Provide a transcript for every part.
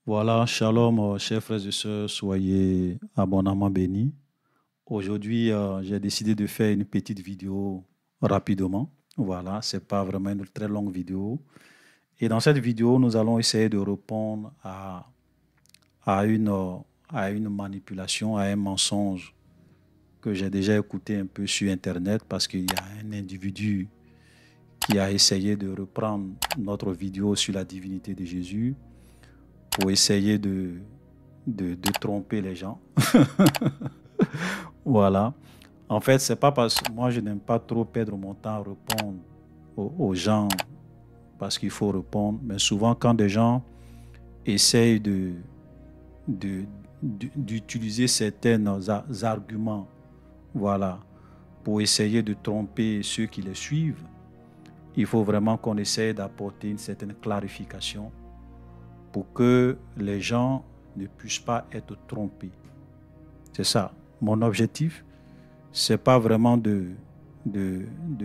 Voilà, shalom, chers frères et sœurs, soyez abondamment bénis. Aujourd'hui, j'ai décidé de faire une petite vidéo rapidement. Voilà, c'est pas vraiment une très longue vidéo. Et dans cette vidéo, nous allons essayer de répondre à une, euh, à une manipulation, à un mensonge que j'ai déjà écouté un peu sur Internet parce qu'il y a un individu qui a essayé de reprendre notre vidéo sur la divinité de Jésus pour essayer de tromper les gens. Voilà. En fait, c'est pas parce que moi, je n'aime pas trop perdre mon temps à répondre aux gens parce qu'il faut répondre. Mais souvent, quand des gens essayent de- d'utiliser certains arguments, voilà, pour essayer de tromper ceux qui les suivent, il faut vraiment qu'on essaye d'apporter une certaine clarification pour que les gens ne puissent pas être trompés. C'est ça. Mon objectif, c'est pas vraiment de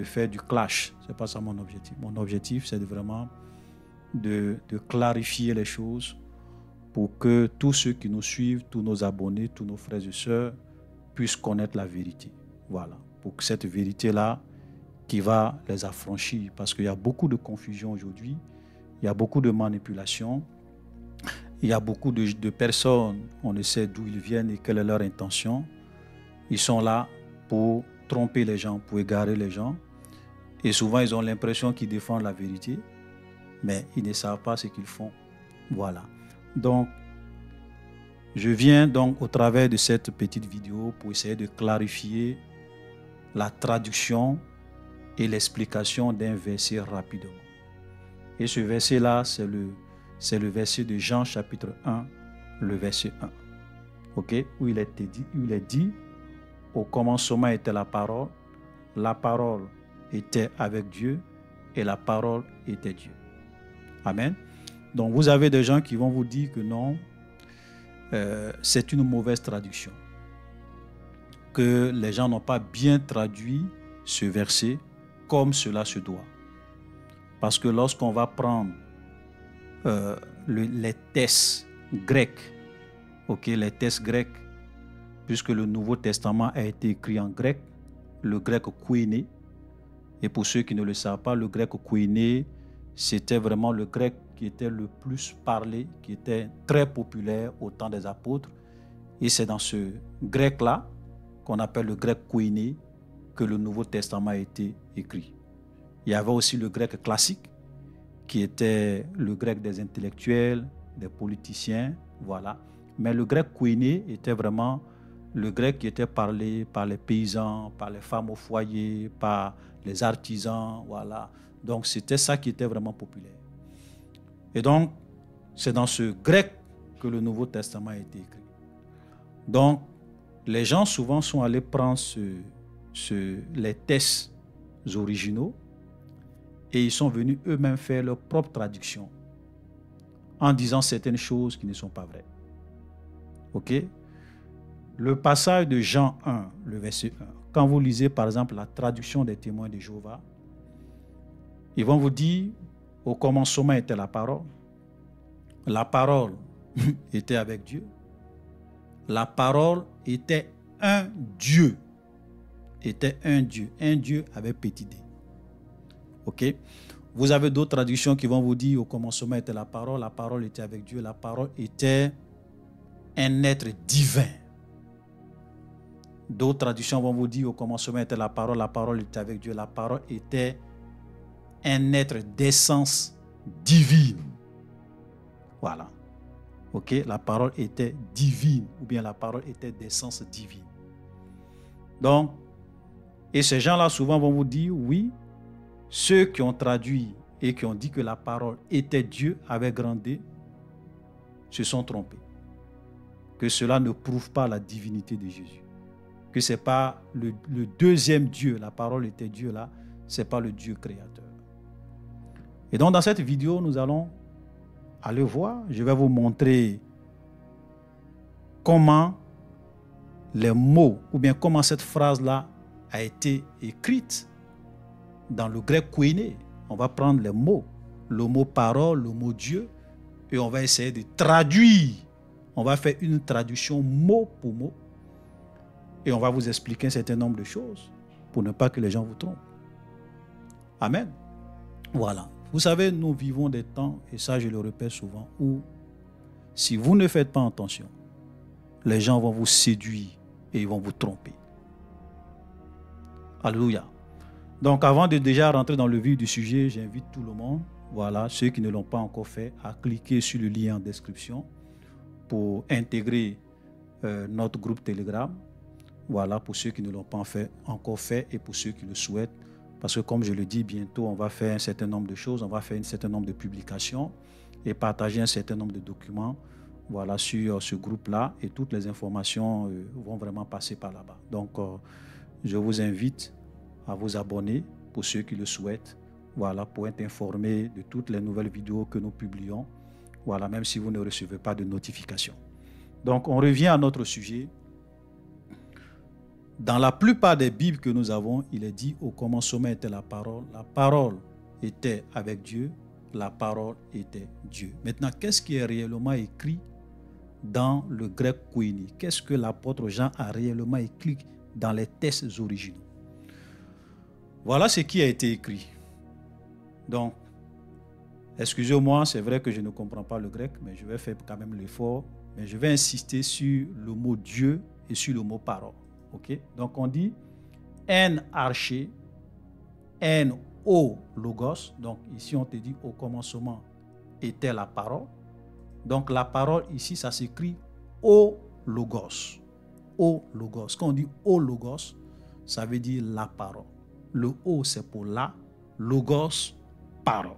faire du clash. C'est pas ça mon objectif. Mon objectif, c'est vraiment de clarifier les choses pour que tous ceux qui nous suivent, tous nos abonnés, tous nos frères et sœurs puissent connaître la vérité. Voilà. Pour que cette vérité-là qui va les affranchir. Parce qu'il y a beaucoup de confusion aujourd'hui. Il y a beaucoup de manipulation. Il y a beaucoup de personnes, on ne sait d'où ils viennent et quelle est leur intention. Ils sont là pour tromper les gens, pour égarer les gens. Et souvent, ils ont l'impression qu'ils défendent la vérité, mais ils ne savent pas ce qu'ils font. Voilà. Donc, je viens donc au travers de cette petite vidéo pour essayer de clarifier la traduction et l'explication d'un verset rapidement. Et ce verset-là, c'est le verset de Jean chapitre 1, le verset 1. OK? Où il est dit, au commencement était la parole était avec Dieu et la parole était Dieu. Amen. Donc vous avez des gens qui vont vous dire que non, c'est une mauvaise traduction, que les gens n'ont pas bien traduit ce verset comme cela se doit. Parce que lorsqu'on va prendre les textes grecs, ok, les textes grecs, puisque le Nouveau Testament a été écrit en grec, le grec koiné. Et pour ceux qui ne le savent pas, le grec koiné, c'était vraiment le grec qui était le plus parlé, qui était très populaire au temps des apôtres. Et c'est dans ce grec-là, qu'on appelle le grec koiné, que le Nouveau Testament a été écrit. Il y avait aussi le grec classique, qui était le grec des intellectuels, des politiciens, voilà. Mais le grec koiné était vraiment le grec qui était parlé par les paysans, par les femmes au foyer, par les artisans, voilà. Donc c'était ça qui était vraiment populaire. Et donc, c'est dans ce grec que le Nouveau Testament a été écrit. Donc, les gens souvent sont allés prendre les textes originaux et ils sont venus eux-mêmes faire leur propre traduction en disant certaines choses qui ne sont pas vraies. OK? Le passage de Jean 1, le verset 1, quand vous lisez par exemple la traduction des témoins de Jéhovah, ils vont vous dire, au commencement était la parole était avec Dieu, la parole était un Dieu, un Dieu avec petit d. Ok? Vous avez d'autres traductions qui vont vous dire, au commencement était la parole était avec Dieu, la parole était un être divin. D'autres traductions vont vous dire, au commencement était la parole était avec Dieu, la parole était un être d'essence divine. Voilà. Ok, la parole était divine, ou bien la parole était d'essence divine. Donc, et ces gens-là souvent vont vous dire, oui, ceux qui ont traduit et qui ont dit que la parole était Dieu avec grand D, se sont trompés. Que cela ne prouve pas la divinité de Jésus. Que ce n'est pas le deuxième Dieu, la parole était Dieu là, ce n'est pas le Dieu créateur. Et donc dans cette vidéo, nous allons aller voir, je vais vous montrer comment les mots, ou bien comment cette phrase-là a été écrite dans le grec koiné. On va prendre les mots, le mot parole, le mot Dieu, et on va essayer de traduire. On va faire une traduction mot pour mot et on va vous expliquer un certain nombre de choses pour ne pas que les gens vous trompent. Amen. Voilà. Vous savez, nous vivons des temps, et ça je le répète souvent, où si vous ne faites pas attention, les gens vont vous séduire et ils vont vous tromper. Alléluia. Donc avant de déjà rentrer dans le vif du sujet, j'invite tout le monde, voilà, ceux qui ne l'ont pas encore fait, à cliquer sur le lien en description pour intégrer notre groupe Telegram. Voilà, pour ceux qui ne l'ont pas encore fait et pour ceux qui le souhaitent. Parce que comme je le dis, bientôt, on va faire un certain nombre de choses, on va faire un certain nombre de publications et partager un certain nombre de documents, voilà, sur ce groupe-là, et toutes les informations vont vraiment passer par là-bas. Donc, je vous invite à vous abonner pour ceux qui le souhaitent, voilà, pour être informés de toutes les nouvelles vidéos que nous publions, voilà, même si vous ne recevez pas de notification. Donc, on revient à notre sujet. Dans la plupart des Bibles que nous avons, il est dit au commencement était la parole était avec Dieu, la parole était Dieu. Maintenant, qu'est-ce qui est réellement écrit dans le grec koiné? Qu'est-ce que l'apôtre Jean a réellement écrit dans les textes originaux? Voilà ce qui a été écrit. Donc, excusez-moi, c'est vrai que je ne comprends pas le grec, mais je vais faire quand même l'effort. Mais je vais insister sur le mot Dieu et sur le mot parole. Okay? Donc on dit en arché, en o logos. Donc ici on te dit au commencement était la parole. Donc la parole ici ça s'écrit o logos. O logos. Quand on dit o logos, ça veut dire la parole. Le o c'est pour la, logos parole.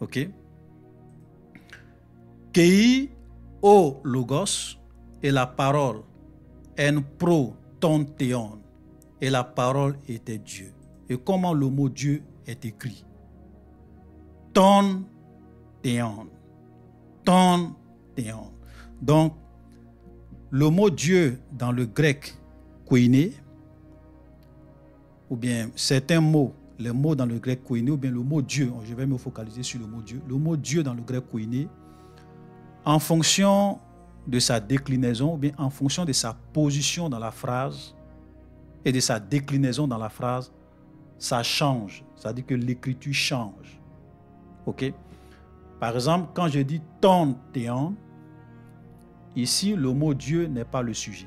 Ok? Kei o logos et la parole en pro ton théon, et la parole était Dieu. Et comment le mot Dieu est écrit? Ton théon. Ton théon. Donc, le mot Dieu dans le grec koiné, ou bien certains mots, les mots dans le grec koiné, ou bien le mot Dieu, je vais me focaliser sur le mot Dieu. Le mot Dieu dans le grec koiné, en fonction de sa déclinaison, ou bien en fonction de sa position dans la phrase et de sa déclinaison dans la phrase, ça change. C'est-à-dire que l'écriture change. Ok? Par exemple, quand je dis ton théon, ici, le mot Dieu n'est pas le sujet.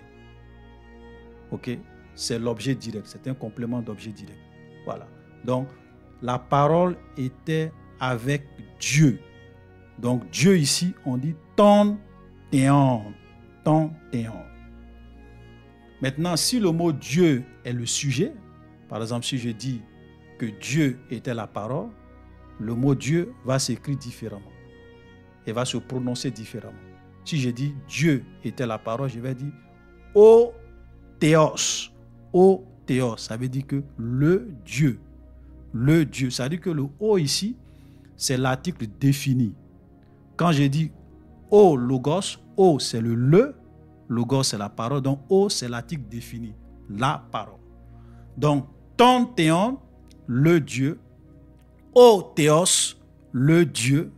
Ok? C'est l'objet direct. C'est un complément d'objet direct. Voilà. Donc, la parole était avec Dieu. Donc, Dieu ici, on dit ton théon. Ton théon. Maintenant, si le mot Dieu est le sujet, par exemple, si je dis que Dieu était la parole, le mot Dieu va s'écrire différemment et va se prononcer différemment. Si je dis Dieu était la parole, je vais dire O Théos. O Théos, ça veut dire que le Dieu. Le Dieu. Ça veut dire que le O ici, c'est l'article défini. Quand je dis O Logos, O c'est le, Logos c'est la parole, donc O c'est l'article défini, la parole. Donc, ton théon, le Dieu, O Théos, le Dieu,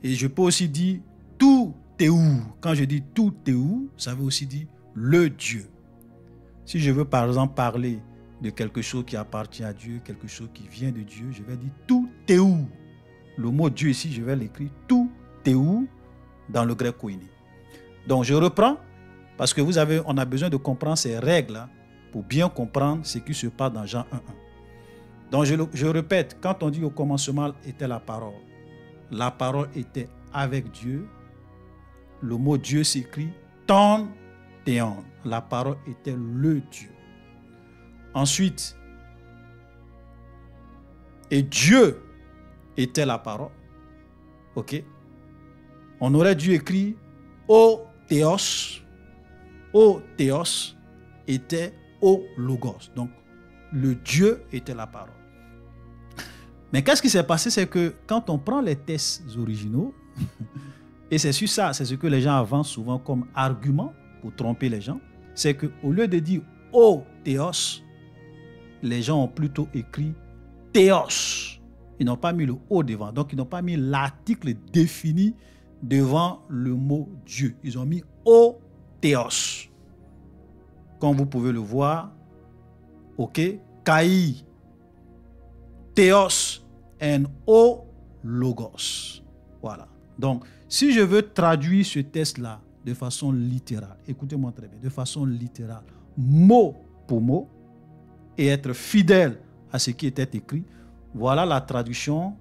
et je peux aussi dire tout théou. Quand je dis tout théou, ça veut aussi dire le Dieu. Si je veux par exemple parler de quelque chose qui appartient à Dieu, quelque chose qui vient de Dieu, je vais dire tout théou. Le mot Dieu ici, je vais l'écrire tout théou dans le grec koiné. Donc je reprends parce que on a besoin de comprendre ces règles pour bien comprendre ce qui se passe dans Jean 1.1. Donc je répète, quand on dit au commencement était la parole était avec Dieu, le mot Dieu s'écrit ton théon. La parole était le Dieu. Ensuite, et Dieu était la parole. Ok? On aurait dû écrire O Théos. O Théos était O Logos. Donc, le Dieu était la parole. Mais qu'est-ce qui s'est passé? C'est que quand on prend les textes originaux, et c'est sur ça, c'est ce que les gens avancent souvent comme argument pour tromper les gens, c'est qu'au lieu de dire O Théos, les gens ont plutôt écrit Théos. Ils n'ont pas mis le O devant. Donc, ils n'ont pas mis l'article défini devant le mot Dieu. Ils ont mis O Théos. Comme vous pouvez le voir, ok, Kai, Théos, N-O, Logos. Voilà. Donc, si je veux traduire ce texte-là de façon littérale, écoutez-moi très bien, de façon littérale, mot pour mot, et être fidèle à ce qui était écrit, voilà la traduction,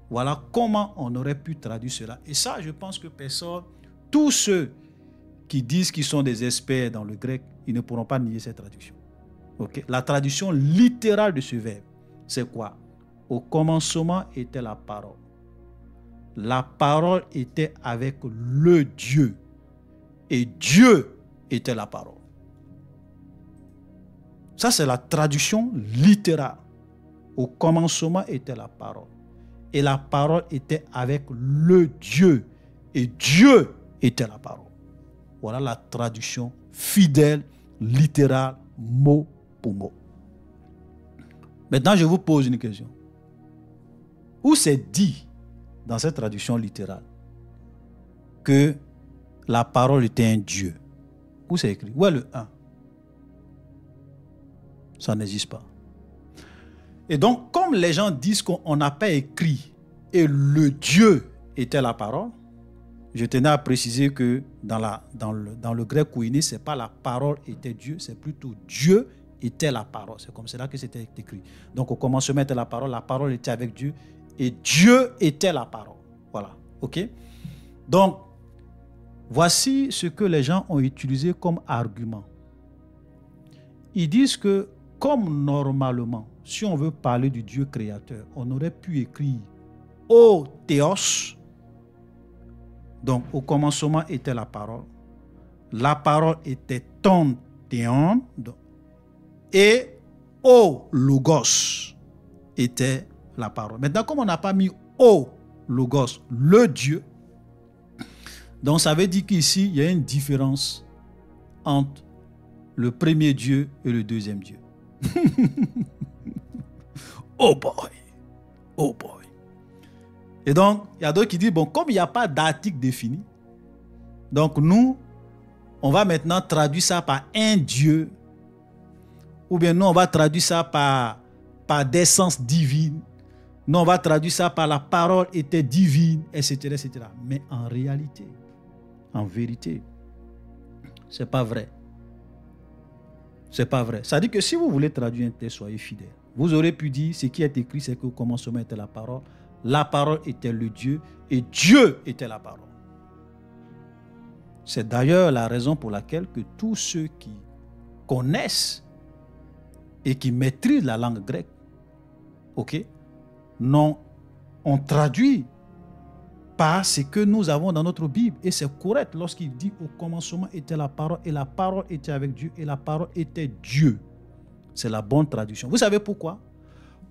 voilà comment on aurait pu traduire cela. Et ça, je pense que personne, tous ceux qui disent qu'ils sont des experts dans le grec, ils ne pourront pas nier cette traduction. Okay? La traduction littérale de ce verbe, c'est quoi? Au commencement était la parole. La parole était avec le Dieu. Et Dieu était la parole. Ça, c'est la traduction littérale. Au commencement était la parole. Et la parole était avec le Dieu. Et Dieu était la parole. Voilà la traduction fidèle, littérale, mot pour mot. Maintenant, je vous pose une question. Où c'est dit dans cette traduction littérale que la parole était un Dieu? Où c'est écrit? Où est le 1? Ça n'existe pas. Et donc, comme les gens disent qu'on n'a pas écrit et le Dieu était la parole, je tenais à préciser que dans le grec koiné, ce n'est pas la parole était Dieu, c'est plutôt Dieu était la parole. C'est comme cela que c'était écrit. Donc, au commencement était la parole était avec Dieu et Dieu était la parole. Voilà. OK? Donc, voici ce que les gens ont utilisé comme argument. Ils disent que, comme normalement, si on veut parler du Dieu créateur, on aurait pu écrire O Théos. Donc, au commencement était la parole était ton théon, et O Logos était la parole. Maintenant, comme on n'a pas mis O Logos, le Dieu, donc ça veut dire qu'ici, il y a une différence entre le premier Dieu et le deuxième Dieu. Oh boy, oh boy. Et donc, il y a d'autres qui disent, bon, comme il n'y a pas d'article défini, donc nous, on va maintenant traduire ça par un Dieu, ou bien nous, on va traduire ça par d'essence divine, nous, on va traduire ça par la parole était divine, etc., etc. Mais en réalité, en vérité, ce n'est pas vrai. C'est pas vrai. Ça dit que si vous voulez traduire un texte, soyez fidèle. Vous aurez pu dire, ce qui est écrit, c'est qu'au commencement était la parole était le Dieu, et Dieu était la parole. C'est d'ailleurs la raison pour laquelle que tous ceux qui connaissent et qui maîtrisent la langue grecque, ok, on traduit par ce que nous avons dans notre Bible. Et c'est correct lorsqu'il dit au commencement était la parole et la parole était avec Dieu et la parole était Dieu. C'est la bonne traduction. Vous savez pourquoi?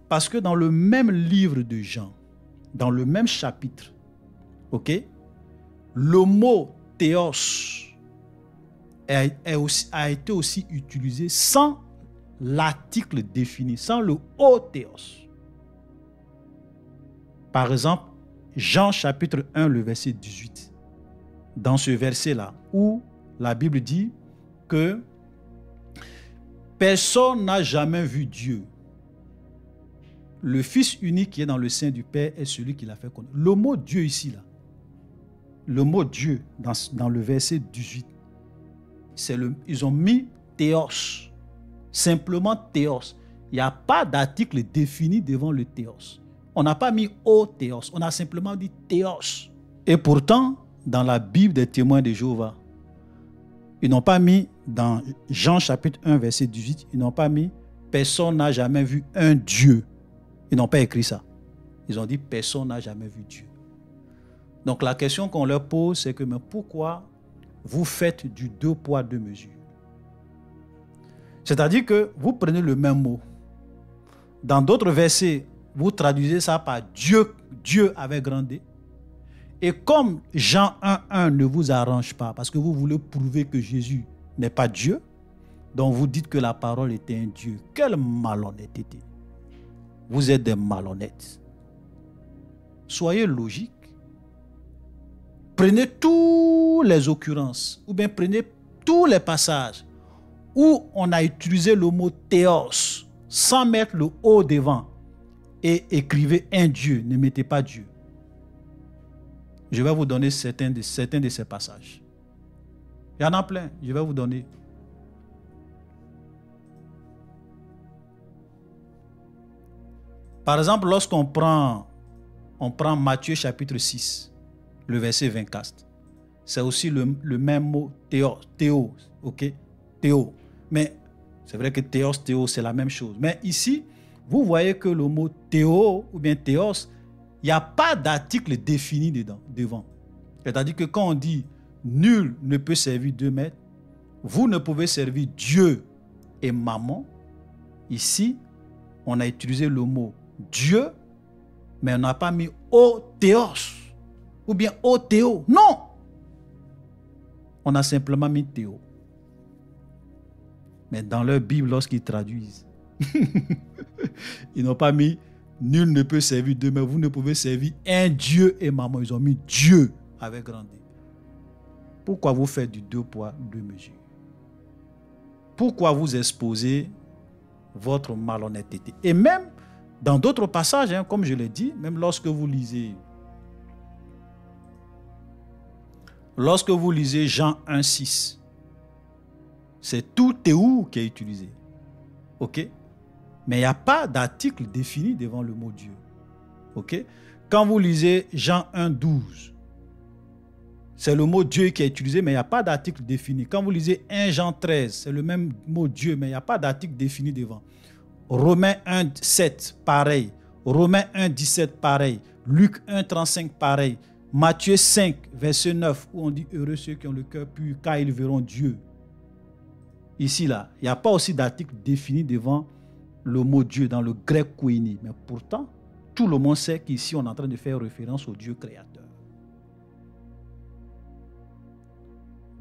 Parce que dans le même livre de Jean, dans le même chapitre, ok, le mot théos a été aussi utilisé sans l'article défini, sans le O théos. Par exemple, Jean chapitre 1, le verset 18. Dans ce verset-là, où la Bible dit que personne n'a jamais vu Dieu. Le Fils unique qui est dans le sein du Père est celui qui l'a fait connaître. Le mot Dieu ici, là, le mot Dieu dans le verset 18, ils ont mis théos, simplement théos. Il n'y a pas d'article défini devant le théos. On n'a pas mis O théos, on a simplement dit théos. Et pourtant, dans la Bible des témoins de Jéhovah, ils n'ont pas mis, dans Jean chapitre 1, verset 18, ils n'ont pas mis personne n'a jamais vu un Dieu. Ils n'ont pas écrit ça. Ils ont dit personne n'a jamais vu Dieu. Donc la question qu'on leur pose, c'est que mais pourquoi vous faites du 2 poids 2 mesures? C'est-à-dire que vous prenez le même mot. Dans d'autres versets, vous traduisez ça par Dieu, Dieu avec grand D. Et comme Jean 1.1 ne vous arrange pas, parce que vous voulez prouver que Jésus n'est pas Dieu, donc vous dites que la parole était un Dieu. Quelle malhonnêteté! Vous êtes des malhonnêtes. soyez logique. Prenez toutes les occurrences, ou bien prenez tous les passages où on a utilisé le mot théos sans mettre le O devant et écrivez un Dieu, ne mettez pas Dieu. Je vais vous donner certains de ces passages. Il y en a plein, je vais vous donner. Par exemple, lorsqu'on prend Matthieu chapitre 6, le verset 24, c'est aussi le même mot théo, ok? Théo. Mais c'est vrai que théo, c'est la même chose. Mais ici, vous voyez que le mot théo ou bien théos, il n'y a pas d'article défini devant. C'est-à-dire que quand on dit nul ne peut servir deux maîtres, vous ne pouvez servir Dieu et maman. Ici, on a utilisé le mot Dieu, mais on n'a pas mis O théos ou bien O théo. Non! On a simplement mis théo. Mais dans leur Bible, lorsqu'ils traduisent, ils n'ont pas mis nul ne peut servir deux, mais vous ne pouvez servir un Dieu et maman. Ils ont mis Dieu avec grand D. Pourquoi vous faites du 2 poids, 2 mesures? Pourquoi vous exposez votre malhonnêteté? Et même dans d'autres passages, comme je l'ai dit, même lorsque vous lisez Jean 1,6, c'est tout théou qui est utilisé. Ok? Mais il n'y a pas d'article défini devant le mot Dieu. Ok? Quand vous lisez Jean 1,12, c'est le mot Dieu qui est utilisé, mais il n'y a pas d'article défini. Quand vous lisez 1 Jean 13, c'est le même mot Dieu, mais il n'y a pas d'article défini devant. Romains 1,7, pareil. Romains 1,17, pareil. Luc 1,35, pareil. Matthieu 5, verset 9, où on dit « Heureux ceux qui ont le cœur pur, car ils verront Dieu ». Ici, là, il n'y a pas aussi d'article défini devant le mot Dieu dans le grec koiné. Mais pourtant, tout le monde sait qu'ici, on est en train de faire référence au Dieu créateur.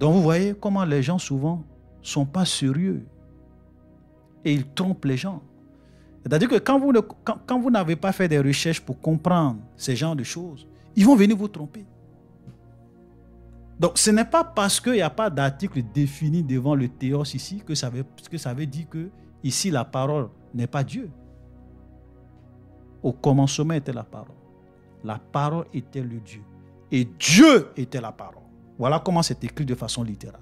Donc, vous voyez comment les gens, souvent, ne sont pas sérieux. Et ils trompent les gens. C'est-à-dire que quand vous n'avez pas fait des recherches pour comprendre ces genres de choses, ils vont venir vous tromper. Donc, ce n'est pas parce qu'il n'y a pas d'article défini devant le théos ici que ça veut dire que ici, la parole n'est pas Dieu. Au commencement était la parole. La parole était le Dieu. Et Dieu était la parole. Voilà comment c'est écrit de façon littérale.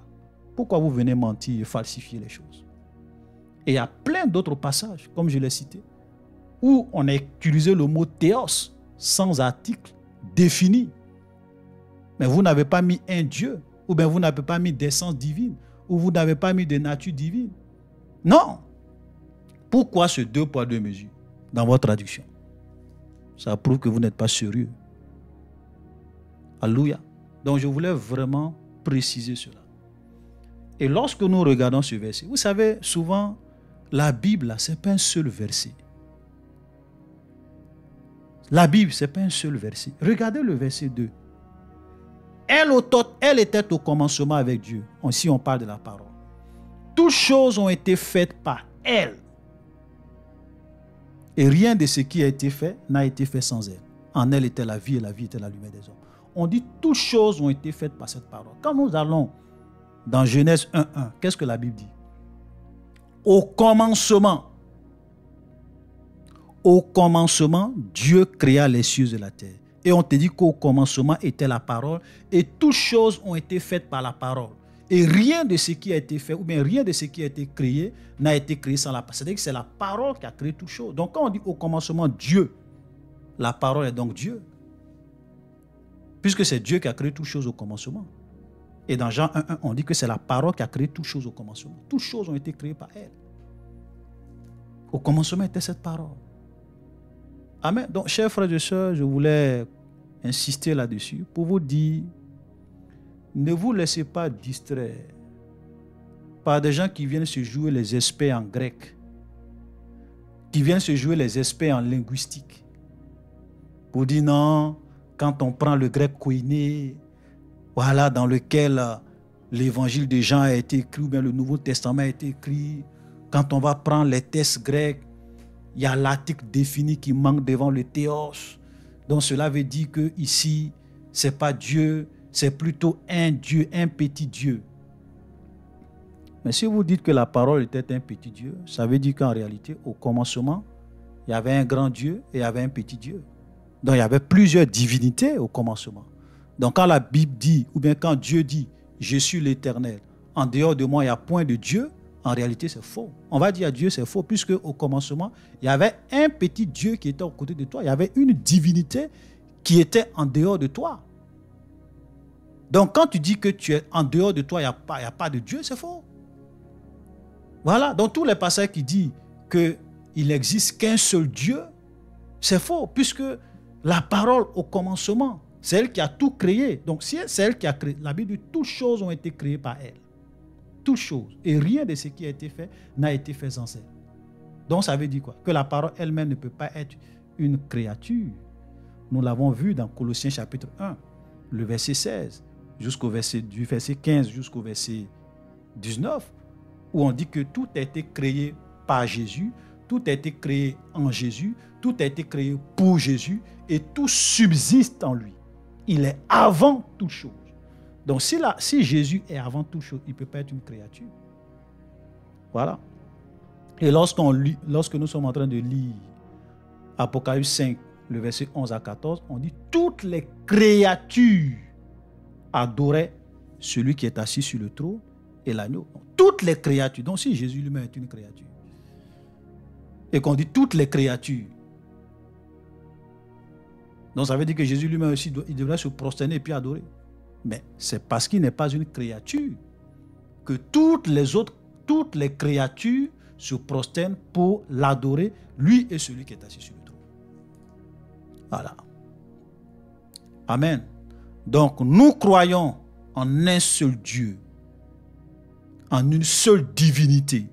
Pourquoi vous venez mentir et falsifier les choses? Et il y a plein d'autres passages, comme je l'ai cité, où on a utilisé le mot théos sans article défini. Mais vous n'avez pas mis un Dieu, ou bien vous n'avez pas mis d'essence divine, ou vous n'avez pas mis de nature divine. Non. Pourquoi ce 2 poids 2 mesures dans votre traduction? Ça prouve que vous n'êtes pas sérieux. Alléluia. Donc je voulais vraiment préciser cela. Et lorsque nous regardons ce verset, vous savez, souvent, la Bible, ce n'est pas un seul verset. La Bible, ce n'est pas un seul verset. Regardez le verset 2. Elle était au commencement avec Dieu. Ici, on parle de la parole. Toutes choses ont été faites par elle. Et rien de ce qui a été fait n'a été fait sans elle. En elle était la vie et la vie était la lumière des hommes. On dit toutes choses ont été faites par cette parole. Quand nous allons dans Genèse 1.1, qu'est-ce que la Bible dit? Au commencement, Dieu créa les cieux et la terre. Et on te dit qu'au commencement était la parole et toutes choses ont été faites par la parole. Et rien de ce qui a été fait, ou bien rien de ce qui a été créé, n'a été créé sans la parole. C'est-à-dire que c'est la parole qui a créé toutes choses. Donc quand on dit au commencement Dieu, la parole est donc Dieu. Puisque c'est Dieu qui a créé toutes choses au commencement. Et dans Jean 1.1, on dit que c'est la parole qui a créé toutes choses au commencement. Toutes choses ont été créées par elle. Au commencement était cette parole. Amen. Donc, chers frères et sœurs, je voulais insister là-dessus pour vous dire, ne vous laissez pas distraire par des gens qui viennent se jouer les experts en grec, qui viennent se jouer les experts en linguistique, pour dire non, quand on prend le grec koiné, voilà, dans lequel l'évangile de Jean a été écrit, ou bien le Nouveau Testament a été écrit, quand on va prendre les textes grecs, il y a l'article défini qui manque devant le théos. Donc cela veut dire que ici, ce n'est pas Dieu, c'est plutôt un Dieu, un petit Dieu. Mais si vous dites que la parole était un petit Dieu, ça veut dire qu'en réalité, au commencement, il y avait un grand Dieu et il y avait un petit Dieu. Donc il y avait plusieurs divinités au commencement. Donc quand la Bible dit, ou bien quand Dieu dit, je suis l'Éternel, en dehors de moi, il n'y a point de Dieu, en réalité c'est faux. On va dire à Dieu c'est faux, puisque au commencement, il y avait un petit Dieu qui était aux côtés de toi. Il y avait une divinité qui était en dehors de toi. Donc quand tu dis que tu es en dehors de toi, il n'y a pas de Dieu, c'est faux. Voilà, dans tous les passages qui disent qu'il n'existe qu'un seul Dieu, c'est faux, puisque la parole au commencement, c'est elle qui a tout créé. Donc si c'est elle qui a créé, la Bible dit toutes choses ont été créées par elle. Toutes choses. Et rien de ce qui a été fait n'a été fait sans elle. Donc ça veut dire quoi? Que la parole elle-même ne peut pas être une créature. Nous l'avons vu dans Colossiens chapitre 1, le verset 16, du verset 15 jusqu'au verset 19, où on dit que tout a été créé par Jésus, tout a été créé en Jésus, tout a été créé pour Jésus et tout subsiste en lui. Il est avant toute chose. Donc si Jésus est avant toute chose, il ne peut pas être une créature. Voilà. Et lorsque nous sommes en train de lire Apocalypse 5, le verset 11 à 14, on dit toutes les créatures adoraient celui qui est assis sur le trône et l'agneau. Toutes les créatures. Donc si Jésus lui-même est une créature, et qu'on dit toutes les créatures, donc ça veut dire que Jésus lui-même aussi, il devrait se prosterner et puis adorer. Mais c'est parce qu'il n'est pas une créature que toutes les créatures se prosternent pour l'adorer, lui et celui qui est assis sur le trône. Voilà. Amen. Donc nous croyons en un seul Dieu, en une seule divinité,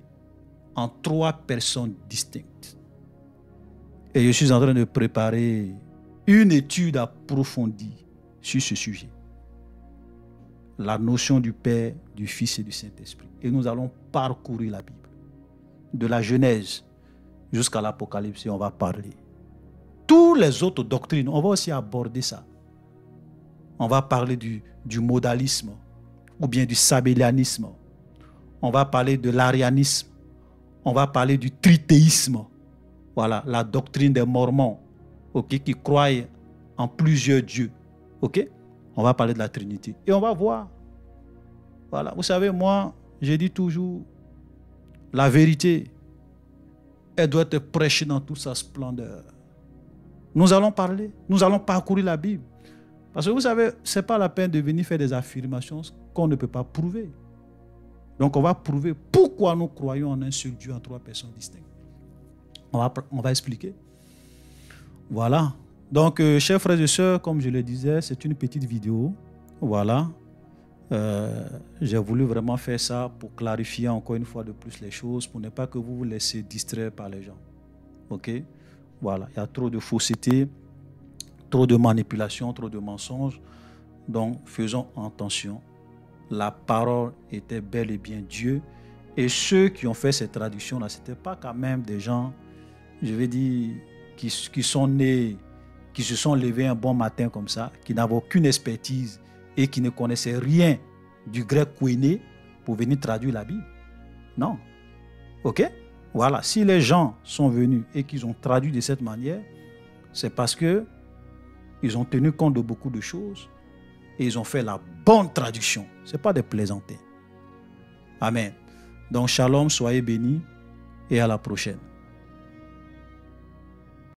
en trois personnes distinctes. Et je suis en train de préparer une étude approfondie sur ce sujet. La notion du Père, du Fils et du Saint-Esprit. Et nous allons parcourir la Bible. De la Genèse jusqu'à l'Apocalypse, on va parler. Toutes les autres doctrines, on va aussi aborder ça. On va parler du modalisme ou bien du sabellianisme. On va parler de l'arianisme. On va parler du trithéisme. Voilà, la doctrine des Mormons, okay, qui croient en plusieurs dieux. Ok? On va parler de la Trinité. Et on va voir. Voilà, vous savez, moi, j'ai dit toujours, la vérité, elle doit être prêchée dans toute sa splendeur. Nous allons parler, nous allons parcourir la Bible. Parce que vous savez, ce n'est pas la peine de venir faire des affirmations qu'on ne peut pas prouver. Donc on va prouver pourquoi nous croyons en un seul Dieu, en trois personnes distinctes. On va expliquer. Voilà. Donc, chers frères et sœurs, comme je le disais, c'est une petite vidéo. Voilà. J'ai voulu vraiment faire ça pour clarifier encore une fois de plus les choses, pour ne pas que vous vous laissez distraire par les gens. OK? Voilà. Il y a trop de fausseté, trop de manipulation, trop de mensonges. Donc, faisons attention. La parole était bel et bien Dieu. Et ceux qui ont fait cette traduction-là, ce n'étaient pas quand même des gens, je vais dire, qui sont nés, qui se sont levés un bon matin comme ça, qui n'avaient aucune expertise et qui ne connaissaient rien du grec koiné pour venir traduire la Bible. Non. OK? Voilà. Si les gens sont venus et qu'ils ont traduit de cette manière, c'est parce que ils ont tenu compte de beaucoup de choses et ils ont fait la bonne traduction. Ce n'est pas des plaisantins. Amen. Donc, shalom, soyez bénis et à la prochaine.